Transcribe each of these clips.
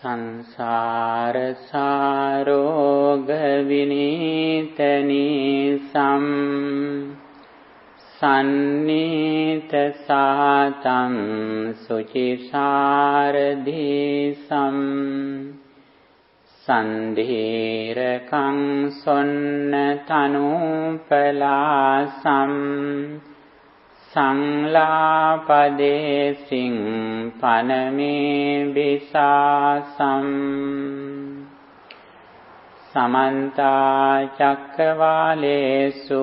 සංසාර සාරෝග විනීතනී සම් සන්නීත සාතම් සුචිසාරදී සම් සන්ධීරකං සොන්න තනුපලාසම් සංලාපදේසින් පනමේ විසාසම් සමන්තා චක්කවාලේසු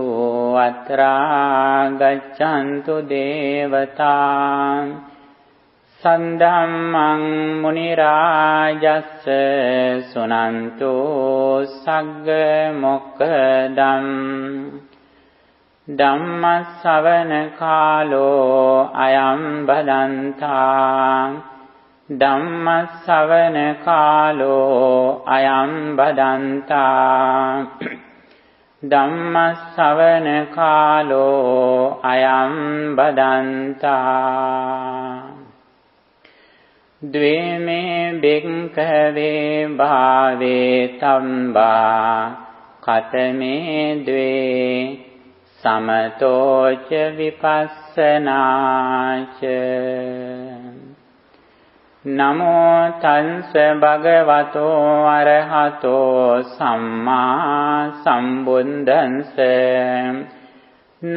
අත්‍රා ගච්ඡන්තු දේවතා සද්ධම්මං මුනි රාජස්ස සුනන්තු සග්ග මොක්ඛදම් ධම්ම ශ්‍රවණ කාලෝ අයං බදන්තා ධම්ම ශ්‍රවණ කාලෝ අයං බදන්තා ධම්ම ශ්‍රවණ කාලෝ අයං බදන්තා ද්වේමේ බික්ඛවේ භාවේ තම්බා කතමේ ද්වේ සමතෝච විපස්සනාච නමෝ තංස භගවතෝ අරහතෝ සම්මා සම්බුද්දන්ස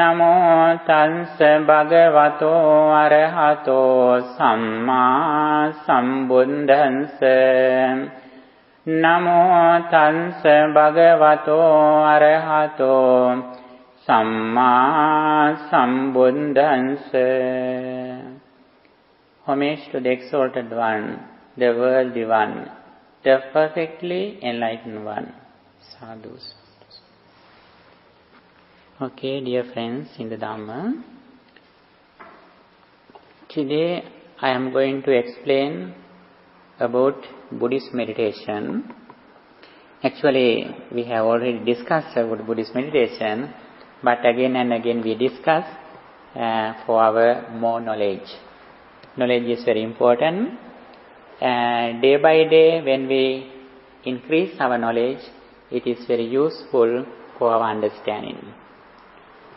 නමෝ තංස භගවතෝ අරහතෝ සම්මා සම්බුද්දන්ස නමෝ තංස භගවතෝ අරහතෝ Samma Sambuddhansa. Homage to the exalted one, the worthy one, the perfectly enlightened one. Sadhu. Okay, dear friends in the Dhamma, today I am going to explain about Buddhist meditation. Actually, we have already discussed about Buddhist meditation, but again and again we discuss for our more knowledge. Knowledge is very important. Day by day, when we increase our knowledge, it is very useful for our understanding.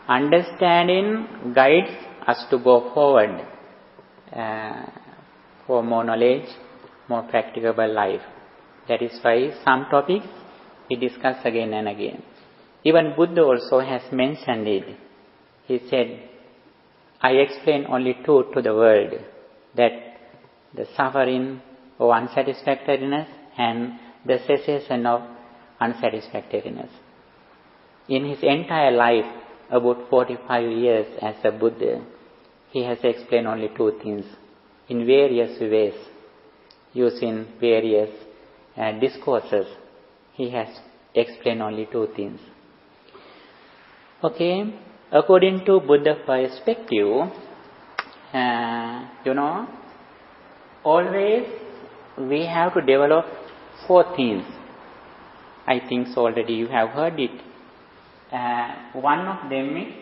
Understanding guides us to go forward for more knowledge, more practicable life. That is why some topics we discuss again and again. Even Buddha also has mentioned it. He said, I explain only truth to the world, that the suffering of unsatisfactoriness and the cessation of unsatisfactoriness. In his entire life, about 45 years as a Buddha, he has explained only two things in various ways, using various discourses. He has explained only two things. Okay, according to Buddha perspective, always we have to develop four things. I think so already you have heard it. One of them is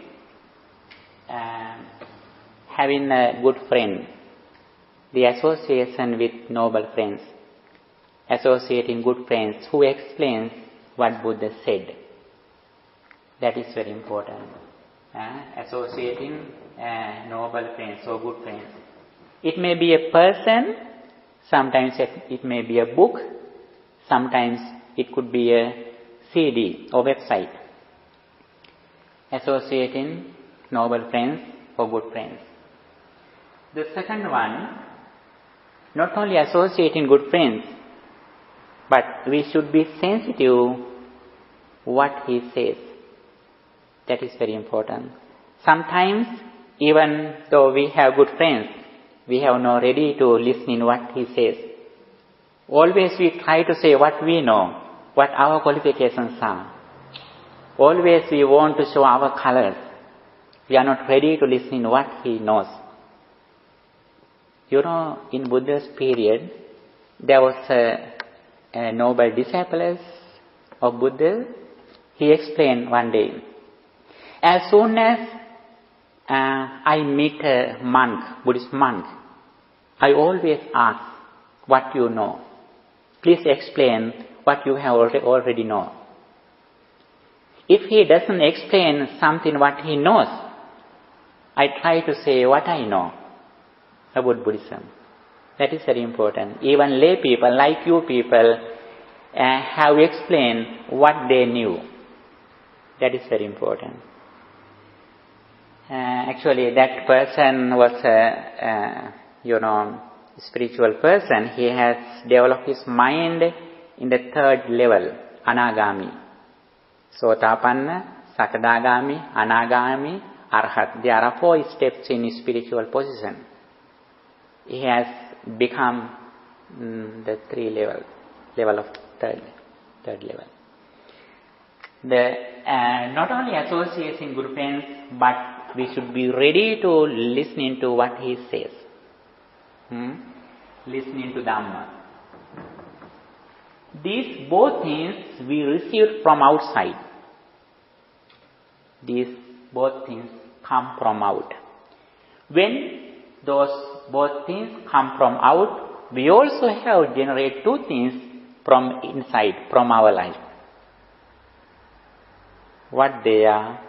having a good friend, the association with noble friends, associating good friends who explains what Buddha said. That is very important. Associating noble friends or good friends. It may be a person, sometimes it may be a book, sometimes it could be a CD or website. Associating noble friends or good friends. The second one, not only associating good friends, but we should be sensitive what he says. That is very important. Sometimes, even though we have good friends, we have no ready to listen in what he says. Always we try to say what we know, what our qualifications are. Always we want to show our colors. We are not ready to listen in what he knows. In Buddha's period, there was a noble disciple of Buddha. He explained one day, as soon as I meet a monk, Buddhist monk, I always ask, what you know? please explain what you have already know. If he doesn't explain something what he knows, I try to say what I know about Buddhism. That is very important. Even lay people like you people have explained what they knew. That is very important. Actually, that person was a spiritual person. He has developed his mind in the third level, Anagami. Sotapanna, Sakadagami, Anagami, Arhat. There are 4 steps in spiritual position. He has become the 3 level of third level. Not only associating good friends, but we should be ready to listening to what he says. Listening to Dhamma. These both things we received from outside. These both things come from out. When those both things come from out, we also have generate 2 things from inside, from our life. What they are?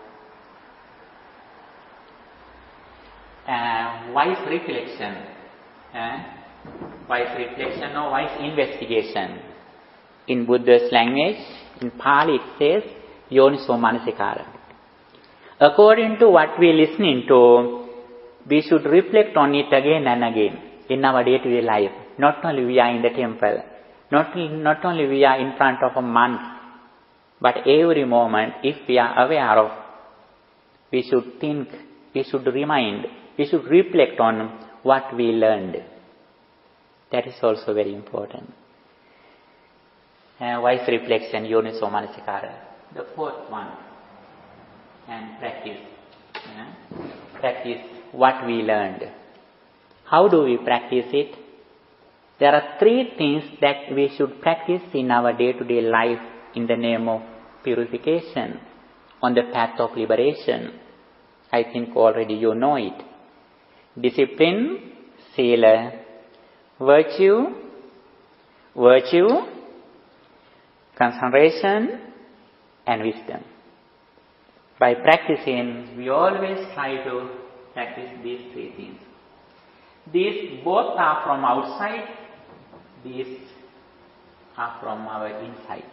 Wise reflection. Wise reflection or wise investigation. In Buddha's language, in Pali it says, Yoniso Manasikara. According to what we are listening to, we should reflect on it again and again in our day-to-day life. Not only we are in the temple, not only we are in front of a monk, but every moment, if we are aware of, we should think, we should remind, we should reflect on what we learned. That is also very important. Wise reflection, Yoniso Manasikara. The 4th one, and practice. Practice what we learned. How do we practice it? There are 3 things that we should practice in our day-to-day life in the name of purification, on the path of liberation. I think already you know it. Discipline, sila, virtue, concentration, and wisdom. By practicing, we always try to practice these 3 things. These both are from outside, these are from our inside.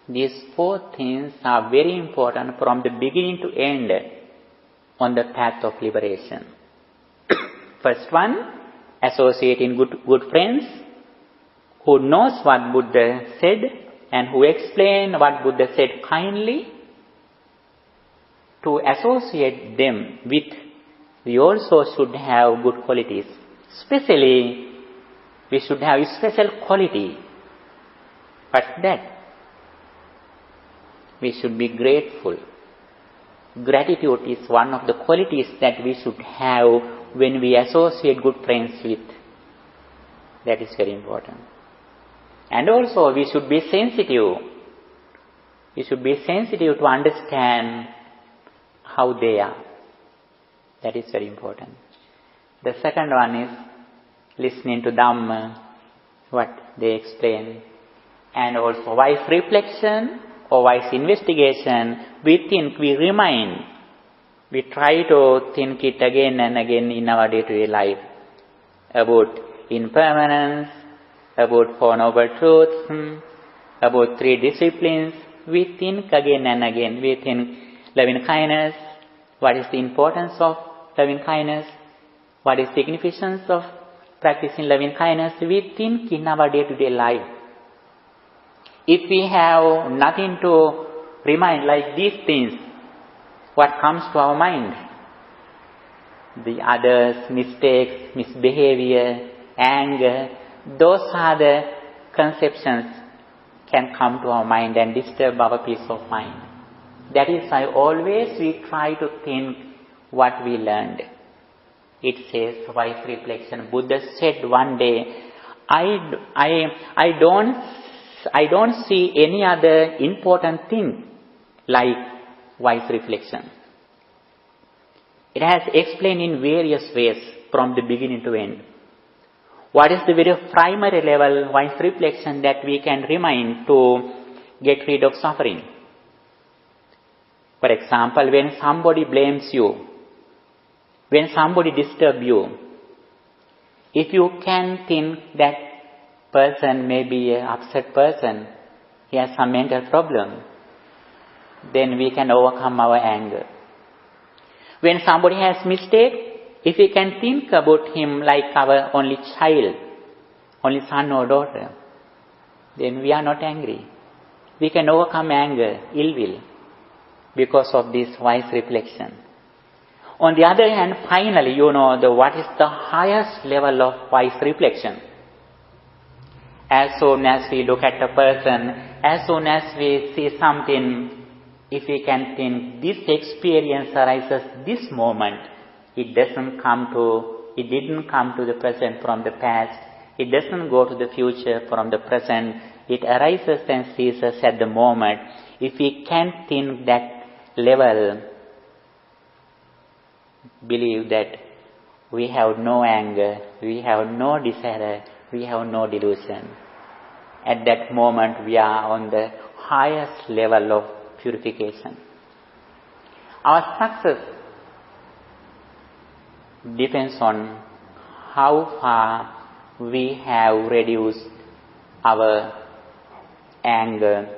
These 4 things are very important from the beginning to end on the path of liberation. First one, associating good friends who knows what Buddha said and who explain what Buddha said kindly. To associate them with, we also should have good qualities. Especially, we should have a special quality. What's that? We should be grateful. Gratitude is one of the qualities that we should have when we associate good friends with. That is very important. And also, we should be sensitive. We should be sensitive to understand how they are. That is very important. The second one is listening to Dhamma, what they explain, and also wise reflection or wise investigation. We think, we remind, we try to think it again and again in our day-to-day life about impermanence, about Four Noble Truths, about 3 disciplines. We think again and again. We think loving kindness. What is the importance of loving kindness? What is the significance of practicing loving kindness? We think in our day-to-day life. If we have nothing to remind like these things, what comes to our mind? The others, mistakes, misbehavior, anger, those are the conceptions can come to our mind and disturb our peace of mind. That is why always we try to think what we learned. It says, wise reflection. Buddha said one day, I don't see any other important thing like wise reflection. It has explained in various ways from the beginning to end. What is the very primary level wise reflection that we can remind to get rid of suffering? For example, when somebody blames you, when somebody disturbs you, if you can think that person may be an upset person, he has some mental problem, then we can overcome our anger. When somebody has mistake, if we can think about him like our only child, only son or daughter, then we are not angry. We can overcome anger, ill will, because of this wise reflection. On the other hand, finally, what is the highest level of wise reflection? As soon as we look at a person, as soon as we see something, if we can think this experience arises this moment, it didn't come to the present from the past, it doesn't go to the future from the present, it arises and ceases at the moment. If we can think that level, believe that we have no anger, we have no desire, we have no delusion. At that moment we are on the highest level of purification. Our success depends on how far we have reduced our anger,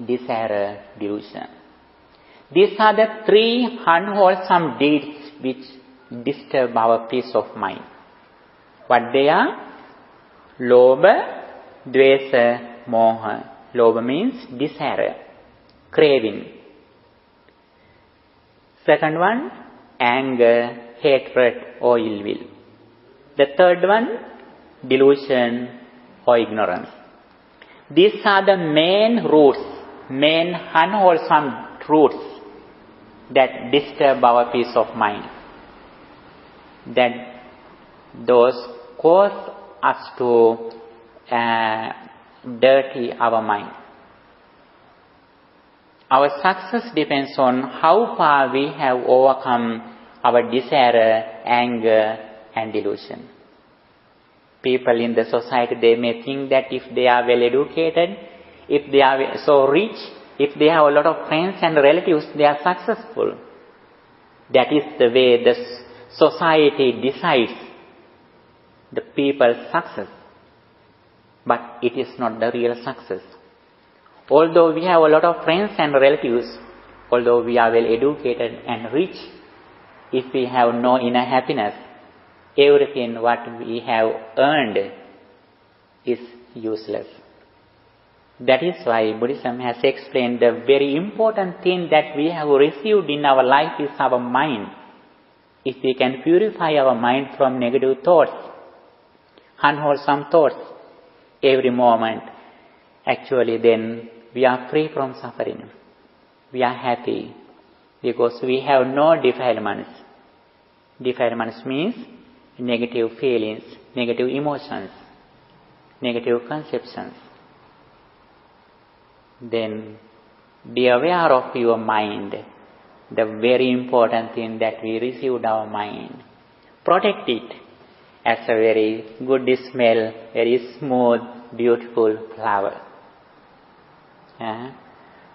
desire, delusion. These are the three unwholesome deeds which disturb our peace of mind. What they are? Lobha, dvesa, moha. Lobha means desire, craving. Second one, anger, hatred or ill will. The third one, delusion or ignorance. These are the main roots, main unwholesome roots that disturb our peace of mind. That those cause us to dirty our mind. Our success depends on how far we have overcome our desire, anger and delusion. People in the society, they may think that if they are well educated, if they are so rich, if they have a lot of friends and relatives, they are successful. That is the way the society decides the people's success. But it is not the real success. Although we have a lot of friends and relatives, although we are well educated and rich, if we have no inner happiness, everything what we have earned is useless. That is why Buddhism has explained the very important thing that we have received in our life is our mind. If we can purify our mind from negative thoughts, unwholesome thoughts, every moment, actually then we are free from suffering. We are happy because we have no defilements. Defilements means negative feelings, negative emotions, negative conceptions. Then be aware of your mind, the very important thing that we received our mind. Protect it as a very good smell, very smooth, beautiful flower.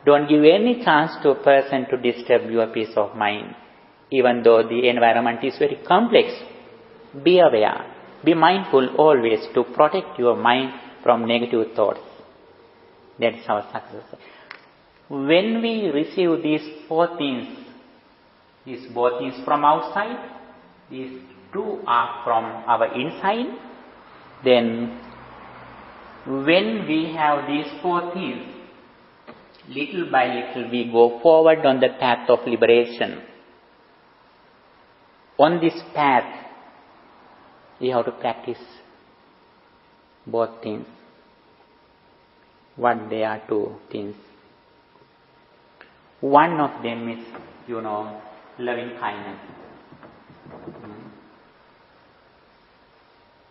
Don't give any chance to a person to disturb your peace of mind. Even though the environment is very complex, be aware, be mindful always to protect your mind from negative thoughts. That is our success. When we receive these both things from outside, these two are from our inside, then when we have these four things, little by little we go forward on the path of liberation. On this path, we have to practice both things. What they are two things. One of them is, loving kindness.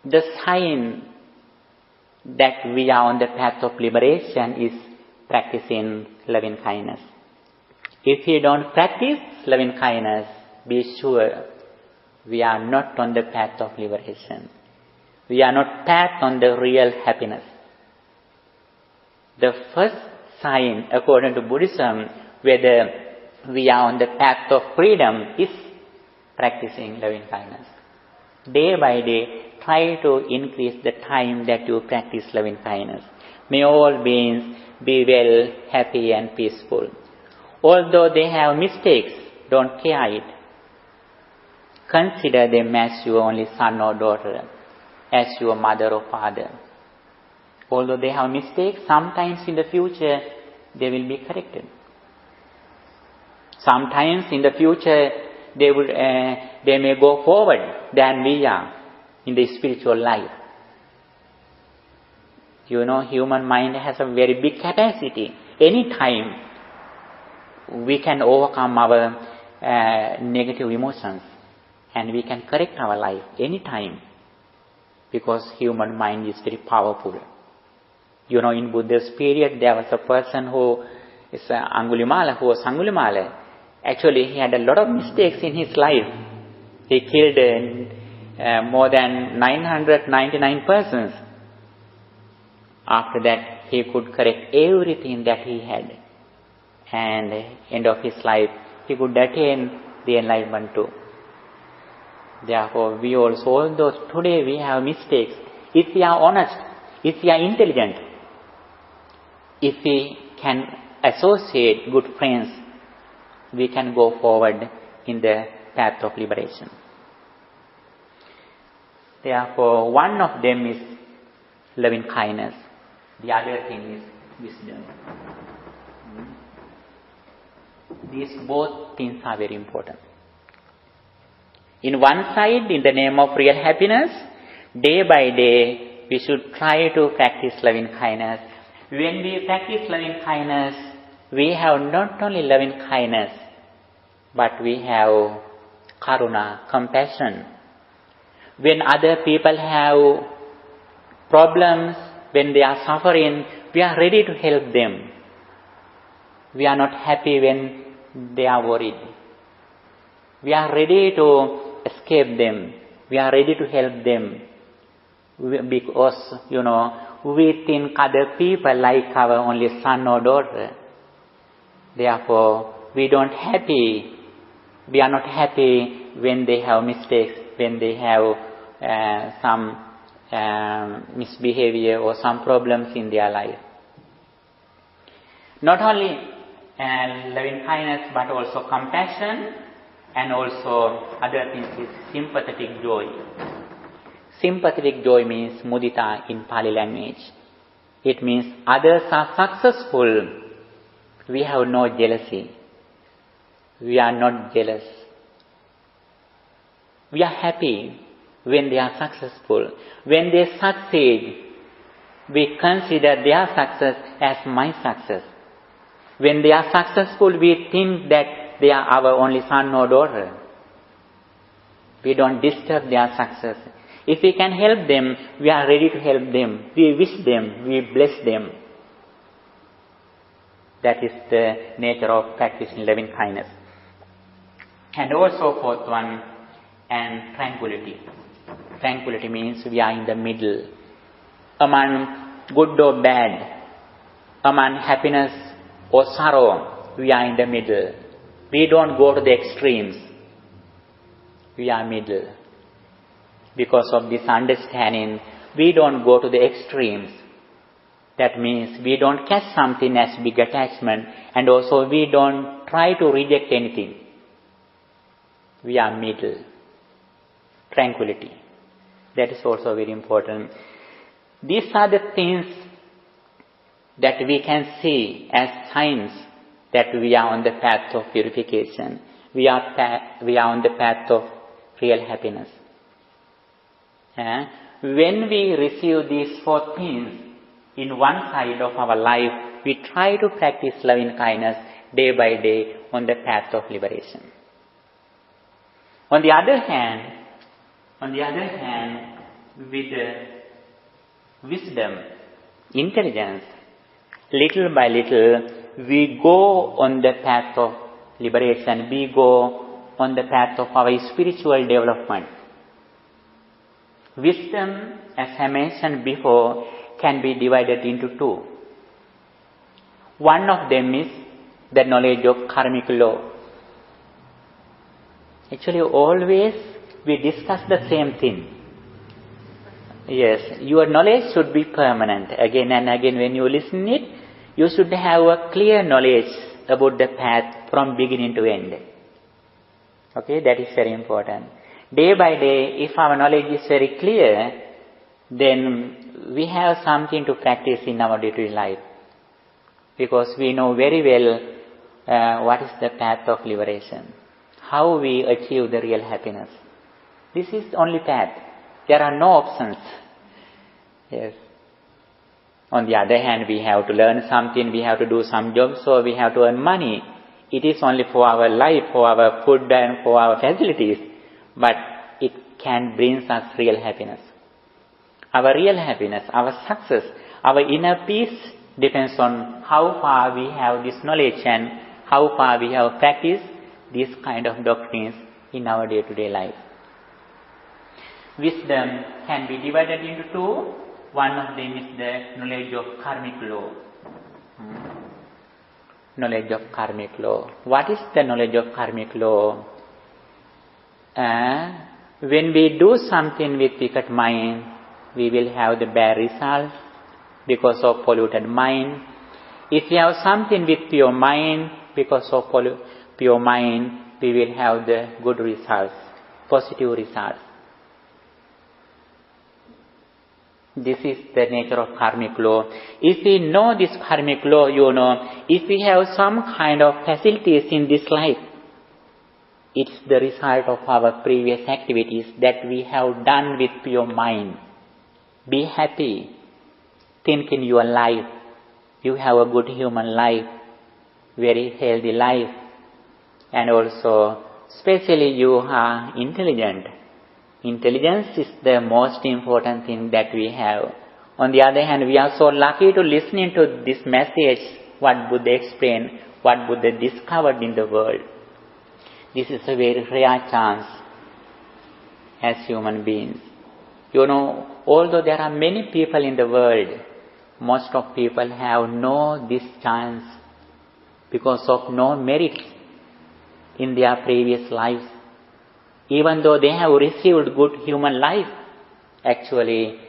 The sign that we are on the path of liberation is practicing loving kindness. If we don't practice loving kindness, be sure we are not on the path of liberation. We are not path on the real happiness. The first sign, according to Buddhism, whether we are on the path of freedom is practicing loving kindness. Day by day, try to increase the time that you practice loving kindness. May all beings be well, happy and peaceful. Although they have mistakes, don't care it. Consider them as your only son or daughter, as your mother or father. Although they have mistakes, sometimes in the future they will be corrected. Sometimes in the future they may go forward than we are in the spiritual life. You know, human mind has a very big capacity. Any time we can overcome our negative emotions and we can correct our life any time, because human mind is very powerful. You know, in Buddha's period, there was a person who is Angulimala. Actually, he had a lot of mistakes in his life. He killed more than 999 persons. After that, he could correct everything that he had. And end of his life, he could attain the enlightenment too. Therefore, we also, although today we have mistakes, if we are honest, if we are intelligent, if we can associate good friends, we can go forward in the path of liberation. Therefore, one of them is loving kindness. The other thing is wisdom. These both things are very important. In one side, in the name of real happiness, day by day, we should try to practice loving kindness. When we practice loving kindness, we have not only loving kindness, but we have karuna, compassion. When other people have problems, when they are suffering, we are ready to help them. We are not happy when they are worried. We are ready to escape them. We are ready to help them. Because, you know, we think other people like our only son or daughter. Therefore, we are not happy when they have mistakes, when they have some misbehavior or some problems in their life. Not only loving kindness, but also compassion, and also other things is sympathetic joy. Sympathetic joy means mudita in Pali language. It means others are successful. We have no jealousy. We are not jealous. We are happy when they are successful. When they succeed, we consider their success as my success. When they are successful, we think that they are our only son or daughter. We don't disturb their success. If we can help them, we are ready to help them. We wish them, we bless them. That is the nature of practicing loving kindness. And also fourth one, and tranquility. Tranquility means we are in the middle. Among good or bad, among happiness or sorrow, we are in the middle. We don't go to the extremes. We are middle. Because of this understanding, we don't go to the extremes. That means we don't catch something as big attachment, and also we don't try to reject anything. We are middle. Tranquility. That is also very important. These are the things that we can see as signs that we are on the path of purification. We are on the path of real happiness. When we receive these four things in one side of our life, we try to practice loving kindness day by day on the path of liberation. On the other hand, with wisdom, intelligence, little by little, we go on the path of liberation. We go on the path of our spiritual development. Wisdom, as I mentioned before, can be divided into two. One of them is the knowledge of karmic law. Actually, always we discuss the same thing. Yes, your knowledge should be permanent. Again and again when you listen it, you should have a clear knowledge about the path from beginning to end. Okay, that is very important. Day by day, if our knowledge is very clear, then we have something to practice in our day-to-day life. Because we know very well what is the path of liberation. How we achieve the real happiness. This is the only path. There are no options. Yes. On the other hand, we have to learn something, we have to do some job, so we have to earn money. It is only for our life, for our food and for our facilities. But it can bring us real happiness. Our real happiness, our success, our inner peace depends on how far we have this knowledge and how far we have practiced these kind of doctrines in our day-to-day life. Wisdom can be divided into two. One of them is the knowledge of karmic law. Knowledge of karmic law. What is the knowledge of karmic law? When we do something with wicked mind, we will have the bad results because of polluted mind. If we have something with pure mind, because of pure mind, we will have the good results, positive results. This is the nature of karmic law. If we know this karmic law, if we have some kind of facilities in this life, it's the result of our previous activities that we have done with pure mind. Be happy. Think in your life. You have a good human life, very healthy life, and also, especially you are intelligent. Intelligence is the most important thing that we have. On the other hand, we are so lucky to listen to this message, what Buddha explained, what Buddha discovered in the world. This is a very rare chance as human beings. Although there are many people in the world, most of people have no this chance because of no merit in their previous lives. Even though they have received good human life, actually,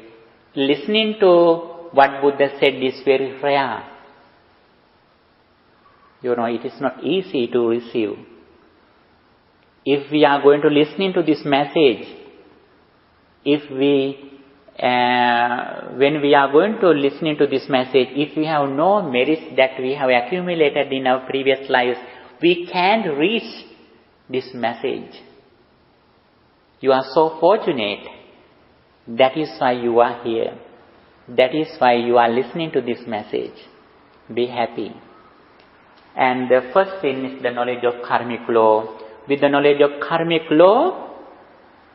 listening to what Buddha said is very rare. It is not easy to receive. If we are going to listen to this message, when we are going to listen to this message, if we have no merits that we have accumulated in our previous lives, we can't reach this message. You are so fortunate. That is why you are here. That is why you are listening to this message. Be happy. And the first thing is the knowledge of karmic law. With the knowledge of karmic law,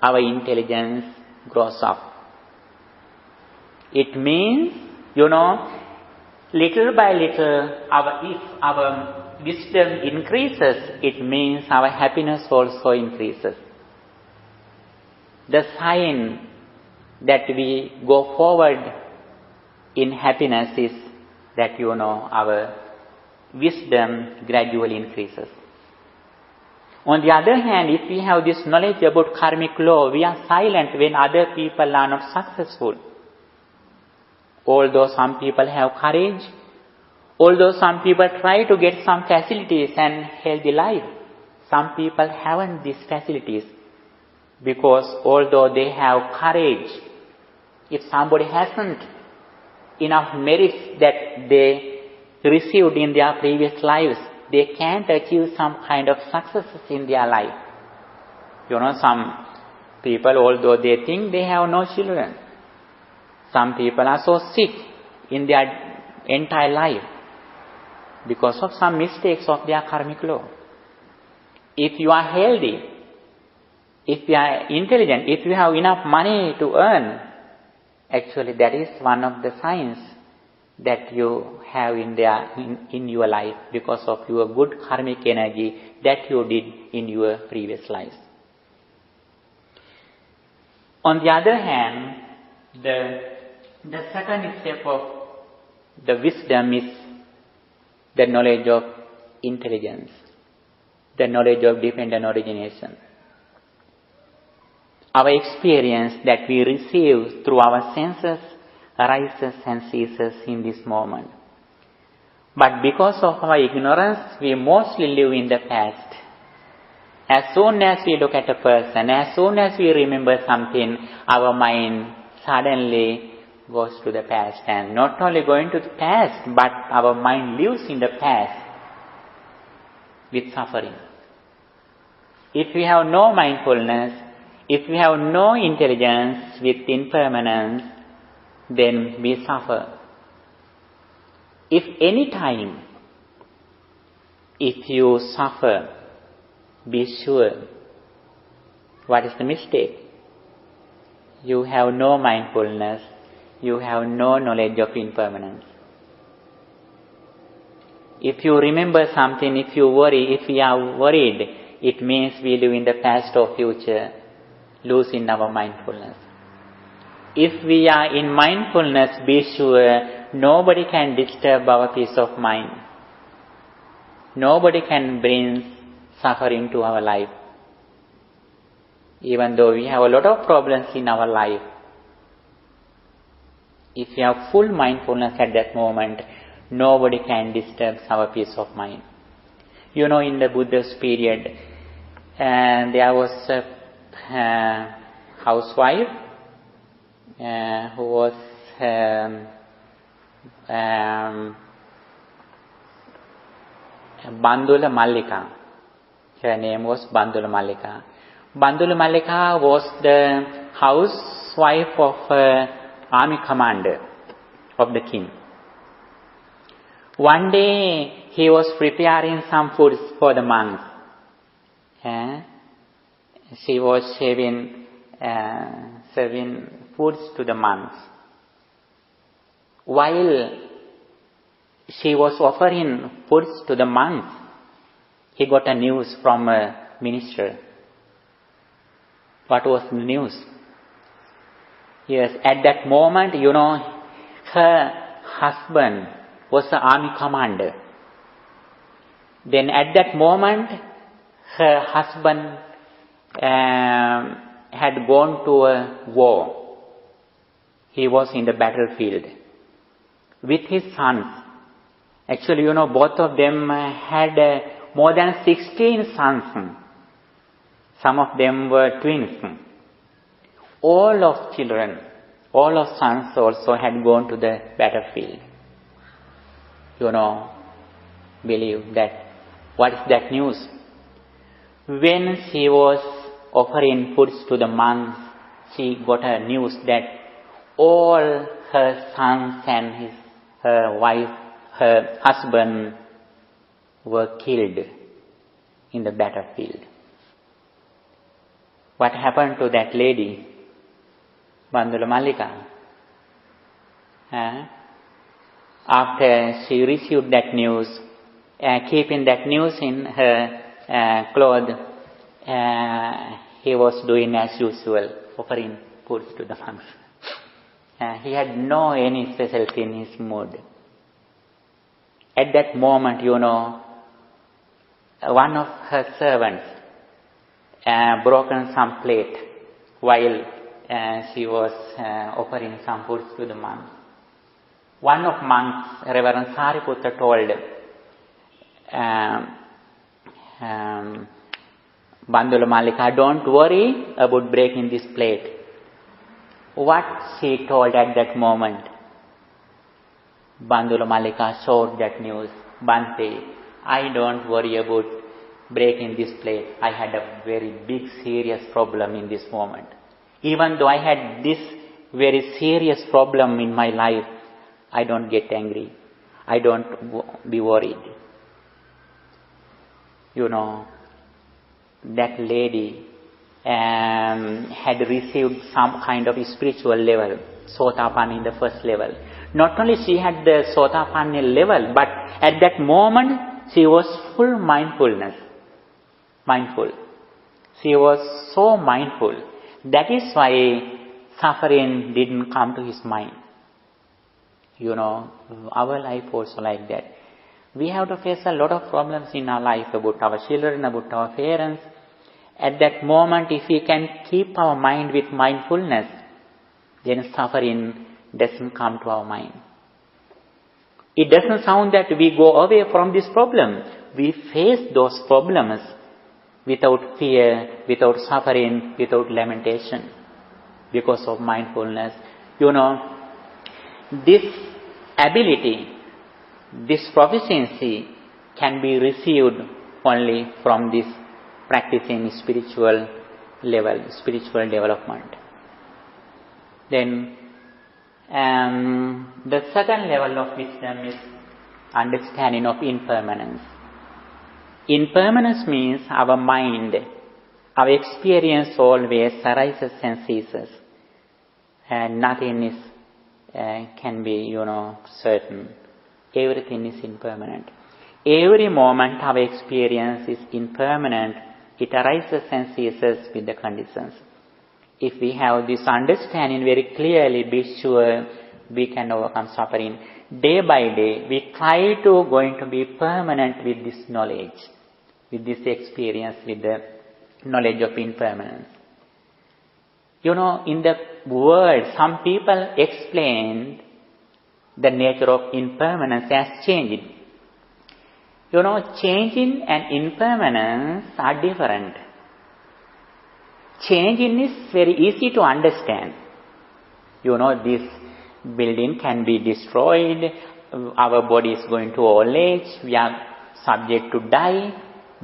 our intelligence grows up. It means, little by little, if our wisdom increases, it means our happiness also increases. The sign that we go forward in happiness is that, our wisdom gradually increases. On the other hand, if we have this knowledge about karmic law, we are silent when other people are not successful. Although some people have courage, although some people try to get some facilities and healthy life, some people haven't these facilities. Because although they have courage, if somebody hasn't enough merits that they received in their previous lives, they can't achieve some kind of successes in their life. Some people, although they think they have no children, some people are so sick in their entire life because of some mistakes of their karmic law. If you are healthy, if you are intelligent, if you have enough money to earn, actually that is one of the signs that you have in your life because of your good karmic energy that you did in your previous lives. On the other hand, the second step of the wisdom is the knowledge of intelligence, the knowledge of dependent origination. Our experience that we receive through our senses arises and ceases in this moment. But because of our ignorance, we mostly live in the past. As soon as we look at a person, as soon as we remember something, our mind suddenly goes to the past. And not only going to the past, but our mind lives in the past with suffering. If we have no mindfulness, if we have no intelligence with impermanence, then we suffer. If any time, if you suffer, be sure, what is the mistake? You have no mindfulness, you have no knowledge of impermanence. If you remember something, if you worry, if we are worried, it means we live in the past or future, losing our mindfulness. If we are in mindfulness, be sure nobody can disturb our peace of mind. Nobody can bring suffering to our life. Even though we have a lot of problems in our life, if we have full mindfulness at that moment, nobody can disturb our peace of mind. You know, in the Buddha's period, there was a housewife who was Bandula Mallika. Her name was Bandula Mallika. Bandula Mallika was the housewife of army commander of the king. One day he was preparing some foods for the monks. She was serving foods to the monks. While she was offering foods to the monks, he got a news from a minister. What was the news? Yes, at that moment, you know, her husband was the army commander. Then at that moment, her husband had gone to a war. He was in the battlefield with his sons. Actually, you know, both of them had more than 16 sons. Some of them were twins. All of children, all of sons also had gone to the battlefield. You know, believe that. What is that news? When she was offering foods to the monks, she got a news that all her sons and her wife, her husband were killed in the battlefield. What happened to that lady, Bandula Mallika? After she received that news, keeping that news in her cloth, he was doing as usual, offering foods to the monks. He had no any specialty in his mood. At that moment, you know, one of her servants broken some plate while she was offering some foods to the monks. One of monks, Reverend Sariputta, told Bandula Mallika, don't worry about breaking this plate. What she told at that moment? Bandula Mallika showed that news. Bante, I don't worry about breaking this plate. I had a very big, serious problem in this moment. Even though I had this very serious problem in my life, I don't get angry. I don't be worried. You know, that lady had received some kind of spiritual level, Sotapanna in the first level. Not only she had the Sotapanna level, but at that moment she was full mindful. She was so mindful. That is why suffering didn't come to his mind. Our life also like that. We have to face a lot of problems in our life about our children, about our parents. At that moment, if we can keep our mind with mindfulness, then suffering doesn't come to our mind. It doesn't sound that we go away from this problem. We face those problems without fear, without suffering, without lamentation, because of mindfulness. This ability, this proficiency can be received only from this practicing spiritual level, spiritual development. Then the second level of wisdom is understanding of impermanence. Impermanence means our mind, our experience always arises and ceases, and nothing is can be certain. Everything is impermanent. Every moment our experience is impermanent. It arises and ceases with the conditions. If we have this understanding very clearly, be sure we can overcome suffering. Day by day, we try to going to be permanent with this knowledge, with this experience, with the knowledge of impermanence. In the world, some people explain the nature of impermanence as changing. Changing and impermanence are different. Changing is very easy to understand. This building can be destroyed, our body is going to old age, we are subject to die.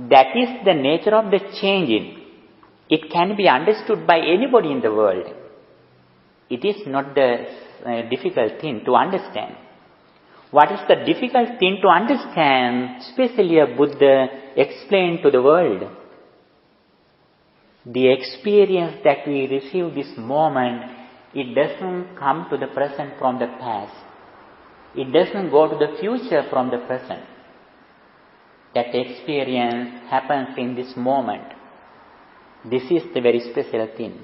That is the nature of the changing. It can be understood by anybody in the world. It is not the difficult thing to understand. What is the difficult thing to understand, especially a Buddha explained to the world? The experience that we receive this moment, it doesn't come to the present from the past. It doesn't go to the future from the present. That experience happens in this moment. This is the very special thing.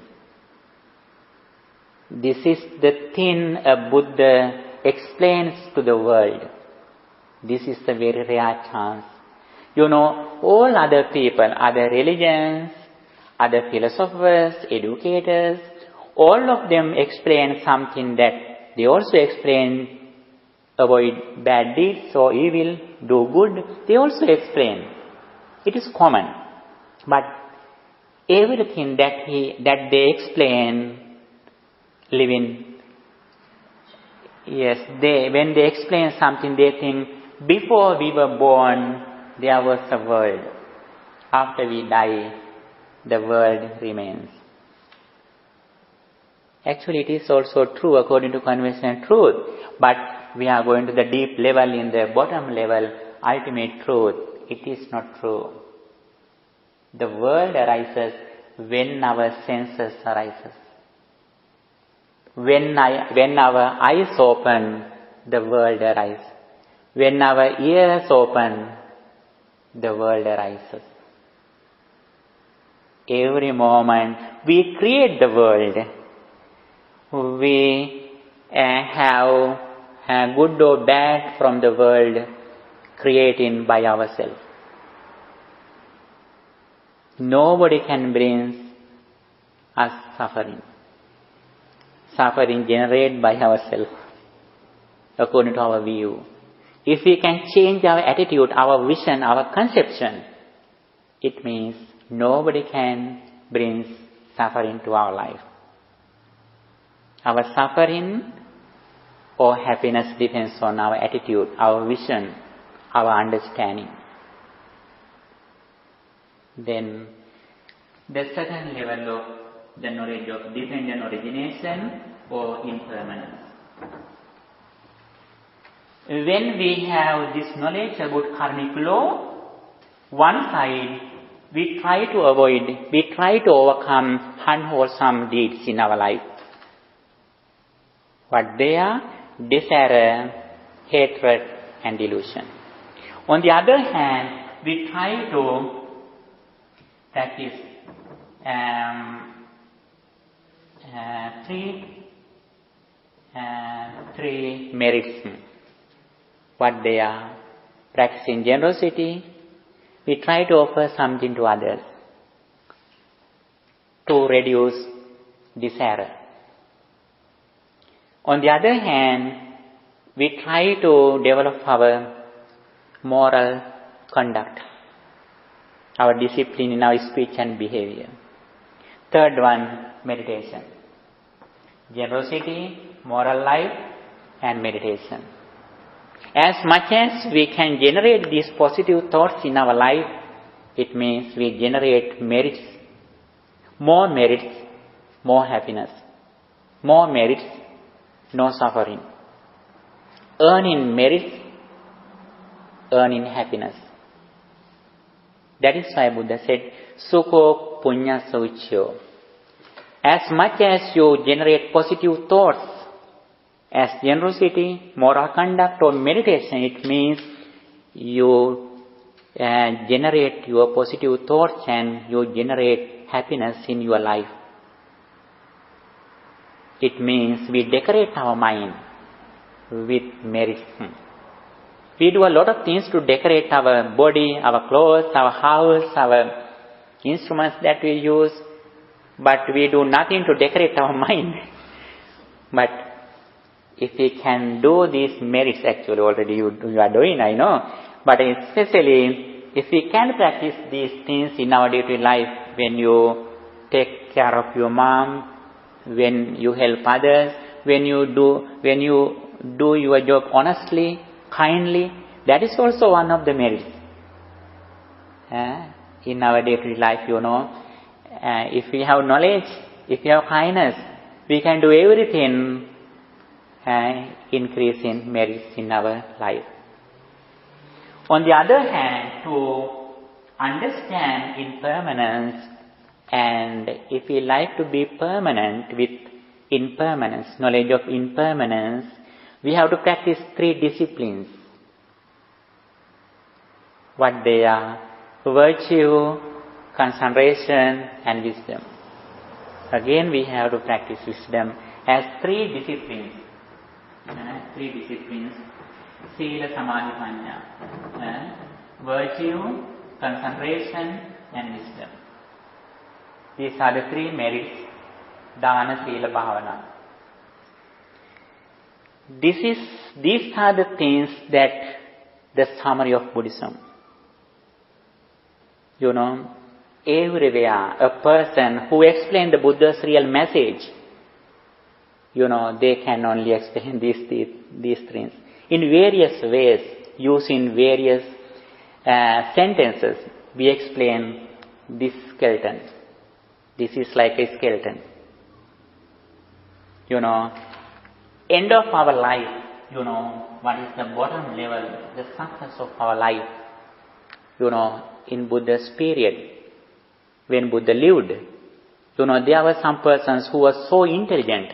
This is the thing a Buddha explains to the world. This is the very rare chance. All other people, other religions, other philosophers, educators, all of them explain something that they also explain: avoid bad deeds or evil, do good. They also explain. It is common. But everything that they explain, living, when they explain something, they think, before we were born, there was a world. After we die, the world remains. Actually, it is also true according to conventional truth. But we are going to the deep level, in the bottom level, ultimate truth. It is not true. The world arises when our senses arises. When our eyes open, the world arises. When our ears open, the world arises. Every moment we create the world. We have good or bad from the world created by ourselves. Nobody can bring us suffering. Suffering generated by ourselves, according to our view. If we can change our attitude, our vision, our conception, it means nobody can bring suffering to our life. Our suffering or happiness depends on our attitude, our vision, our understanding. Then the second level of the knowledge of dependent origination or impermanence. When we have this knowledge about karmic law, one side we try to avoid, we try to overcome unwholesome deeds in our life. What they are? Desire, hatred and delusion. On the other hand, we try to practice treat three merits. What they are: practicing generosity, we try to offer something to others to reduce desire. On the other hand, we try to develop our moral conduct, our discipline in our speech and behavior. Third one, meditation. Generosity, moral life, and meditation. As much as we can generate these positive thoughts in our life, it means we generate merits, more happiness, more merits, no suffering. Earning merits, earning happiness. That is why Buddha said, Sukho punya sauchyo. As much as you generate positive thoughts as generosity, moral conduct or meditation, it means you generate your positive thoughts and you generate happiness in your life. It means we decorate our mind with merits. We do a lot of things to decorate our body, our clothes, our house, our instruments that we use, but we do nothing to decorate our mind. But if we can do these merits, actually already you are doing, I know, but especially if we can practice these things in our daily life, when you take care of your mom, when you help others, when you do your job honestly, kindly, that is also one of the merits in our daily life, if we have knowledge, if we have kindness, we can do everything increase in merits in our life. On the other hand, to understand impermanence, and if we like to be permanent with impermanence, knowledge of impermanence, we have to practice three disciplines. What they are: virtue, concentration, and wisdom. Again, we have to practice wisdom as three disciplines. Sila, Samadhi, Panya. Virtue, concentration, and wisdom. These are the three merits, Dana, Sila, Bhavana. These are the things that the summary of Buddhism. Everywhere, a person who explains the Buddha's real message, they can only explain these things. In various ways, using various sentences, we explain this skeleton. This is like a skeleton. End of our life, what is the bottom level, the success of our life. In Buddha's period, when Buddha lived, there were some persons who were so intelligent.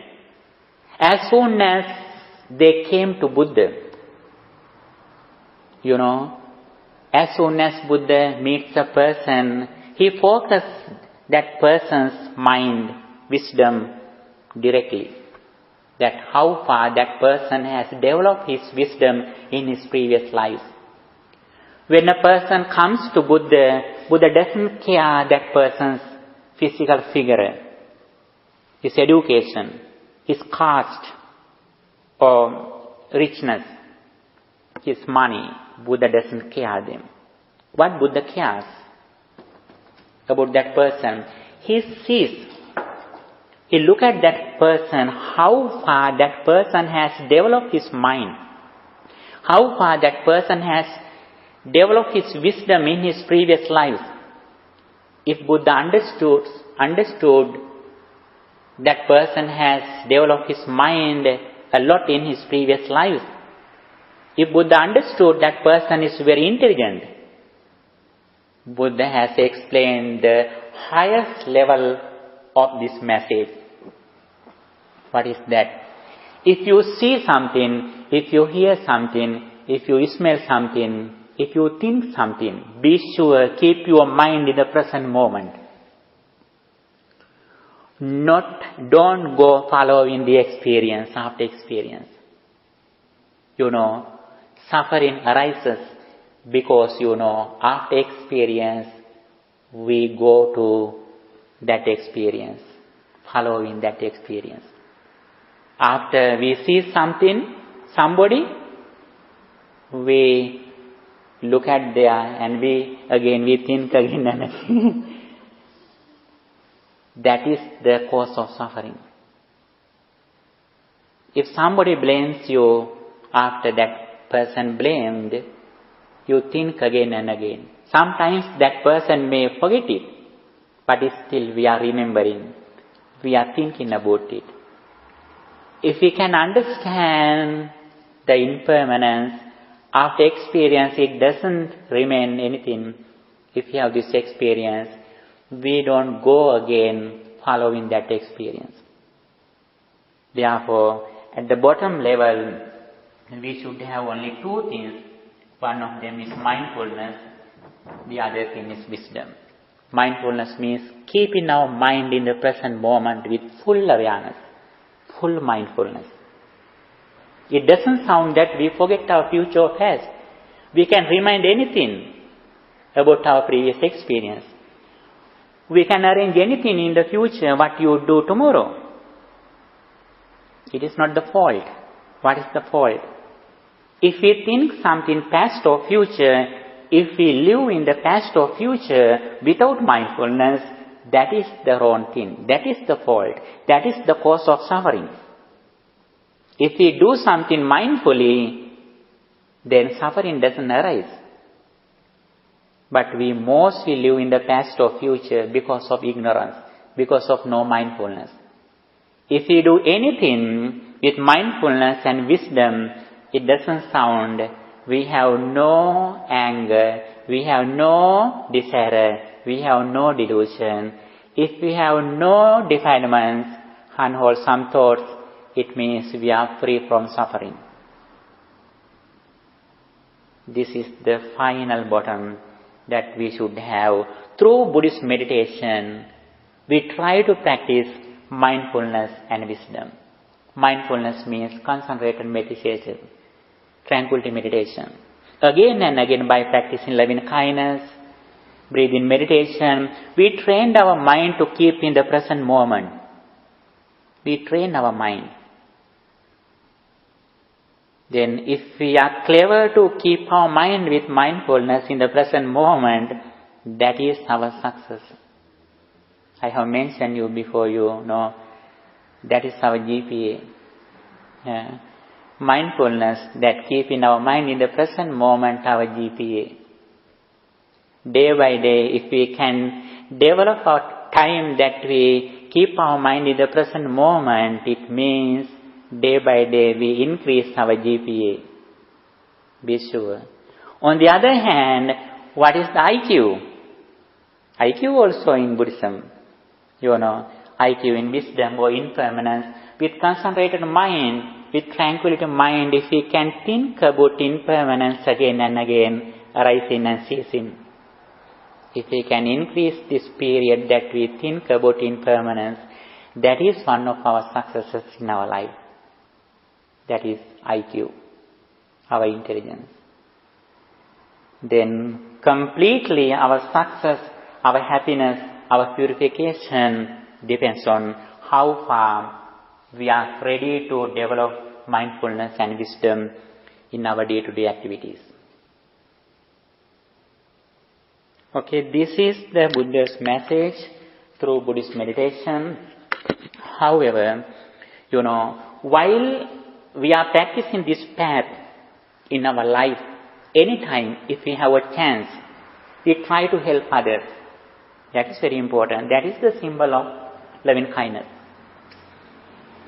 As soon as they came to Buddha, as soon as Buddha meets a person, he focuses that person's mind, wisdom directly. That how far that person has developed his wisdom in his previous lives. When a person comes to Buddha, Buddha doesn't care that person's physical figure, his education, his caste, or richness, his money. Buddha doesn't care them. What Buddha cares about that person, he sees, he look at that person, how far that person has developed his mind, how far that person has developed his wisdom in his previous lives. If Buddha understood that person has developed his mind a lot in his previous lives, if Buddha understood that person is very intelligent, Buddha has explained the highest level of this message. What is that? If you see something, if you hear something, if you smell something, if you think something, be sure, keep your mind in the present moment. don't go following the experience after experience. Suffering arises because, after experience, we go to that experience, following that experience. After we see somebody, we look at there and we think again and again. That is the cause of suffering. If somebody blames you, after that person blamed, you think again and again. Sometimes that person may forget it, but still we are remembering. We are thinking about it. If we can understand the impermanence, after experience it doesn't remain anything. If you have this experience, we don't go again following that experience. Therefore, at the bottom level, we should have only two things. One of them is mindfulness, the other thing is wisdom. Mindfulness means keeping our mind in the present moment with full awareness, full mindfulness. It doesn't sound that we forget our future or past. We can remind anything about our previous experience. We can arrange anything in the future what you do tomorrow. It is not the fault. What is the fault? If we think something past or future, if we live in the past or future without mindfulness, that is the wrong thing. That is the fault. That is the cause of suffering. If we do something mindfully, then suffering doesn't arise. But we mostly live in the past or future because of ignorance, because of no mindfulness. If we do anything with mindfulness and wisdom, it doesn't sound, we have no anger, we have no desire, we have no delusion. If we have no defilements, unwholesome thoughts, it means we are free from suffering. This is the final bottom that we should have. Through Buddhist meditation, we try to practice mindfulness and wisdom. Mindfulness means concentrated meditation, tranquility meditation. Again and again, by practicing loving kindness, breathing meditation, we trained our mind to keep in the present moment. We train our mind. Then if we are clever to keep our mind with mindfulness in the present moment, that is our success. I have mentioned you before, that is our GPA. Yeah. Mindfulness that keep in our mind in the present moment, our GPA. Day by day, if we can develop our time that we keep our mind in the present moment, it means day by day we increase our GPA. Be sure. On the other hand, what is the IQ? IQ also in Buddhism. IQ in wisdom or impermanence. With concentrated mind, with tranquility mind, if we can think about impermanence again and again, arising and ceasing. If we can increase this period that we think about impermanence, that is one of our successes in our life. That is IQ, our intelligence. Then completely our success, our happiness, our purification depends on how far we are ready to develop mindfulness and wisdom in our day-to-day activities. Okay, this is the Buddha's message through Buddhist meditation. However, while we are practicing this path in our life, anytime if we have a chance, we try to help others. That is very important. That is the symbol of loving kindness.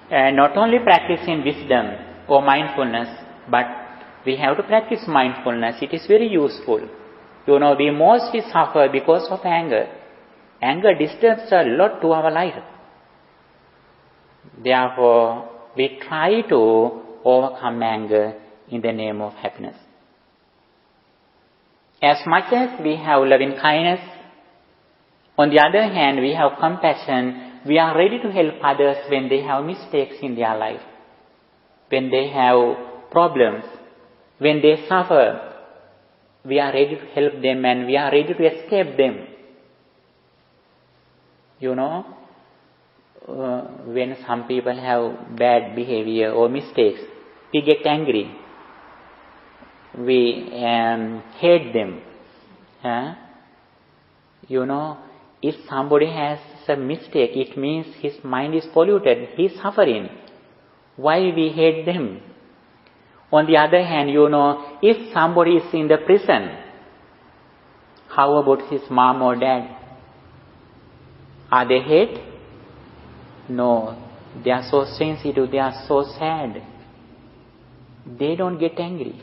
And not only practicing wisdom or mindfulness, but we have to practice mindfulness. It is very useful. We mostly suffer because of anger. Anger disturbs a lot to our life. Therefore, we try to overcome anger in the name of happiness. As much as we have loving kindness, on the other hand, we have compassion, we are ready to help others when they have mistakes in their life, when they have problems, when they suffer. We are ready to help them and we are ready to escape them. When some people have bad behavior or mistakes, we get angry. We hate them. If somebody has a mistake, it means his mind is polluted. He is suffering. Why we hate them? On the other hand, if somebody is in the prison, how about his mom or dad? Are they hate? No. They are so sensitive, they are so sad. They don't get angry.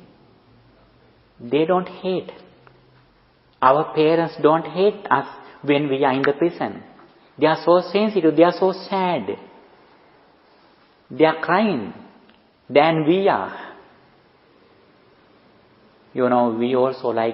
They don't hate. Our parents don't hate us when we are in the prison. They are so sensitive, they are so sad. They are crying than we are. We also like